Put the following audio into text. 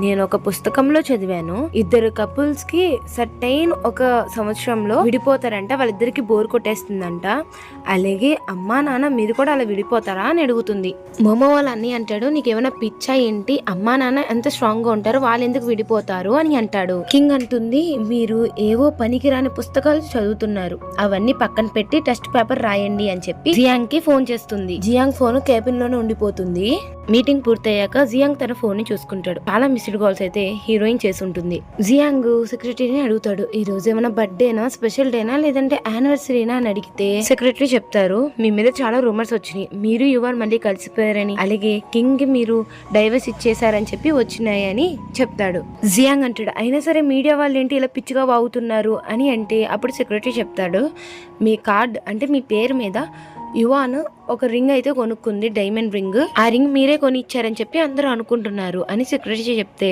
నేను ఒక పుస్తకంలో చదివాను, ఇద్దరు కపుల్స్ కి సర్టైన్ ఒక సంవత్సరంలో విడిపోతారంట, వాళ్ళిద్దరికి బోర్ కొట్టేస్తుందంట. అలాగే అమ్మా నాన్న మీరు కూడా అలా విడిపోతారా అని అడుగుతుంది. మోమో వాళ్ళ అన్ని అంటాడు, నీకేమైనా పిచ్చా ఏంటి, అమ్మా నాన్న ఎంత స్ట్రాంగ్ గా ఉంటారు, వాళ్ళు ఎందుకు విడిపోతారు అని అంటాడు. కింగ్ అంటుంది, మీరు ఏవో పనికిరాని పుస్తకాలు చదువుతున్నారు, అవన్నీ పక్కన పెట్టి టెస్ట్ పేపర్ రాయండి అని చెప్పి జియాంగ్ కి ఫోన్ చేస్తుంది. జియాంగ్ ఫోన్ కేబిన్ లోనే ఉండిపోతుంది. మీటింగ్ పూర్తయ్యాక జియాంగ్ తన ఫోన్ ని చూసుకుంటాడు. చాలా మిస్డ్ కాల్స్ అయితే హీరోయిన్ చేసి ఉంటుంది. జియాంగ్ సెక్రటరీని అడుగుతాడు, ఈ రోజు ఏమైనా బర్త్డేనా, స్పెషల్ డేనా, లేదంటే యానివర్సరీనా అని అడిగితే సెక్రటరీ చెప్తారు, మీ మీద చాలా రూమర్స్ వచ్చినాయి, మీరు యువర్ మళ్ళీ కలిసిపోయారని, అలాగే కింగ్ కి మీరు డైవర్స్ ఇచ్చేసారని చెప్పి వచ్చినాయని చెప్తాడు. జియాంగ్ అంటాడు, అయినా సరే మీడియా వాళ్ళు ఏంటి ఇలా పిచ్చిగా వాగుతున్నారు అని అంటే అప్పుడు సెక్రటరీ చెప్తాడు, మీ కార్డ్ అంటే మీ పేరు మీద యువాన్ ఒక రింగ్ అయితే కొనుక్కుంది, డైమండ్ రింగ్, ఆ రింగ్ మీరే కొని ఇచ్చారని చెప్పి అందరూ అనుకుంటున్నారు అని సెక్రటరీ చెప్తే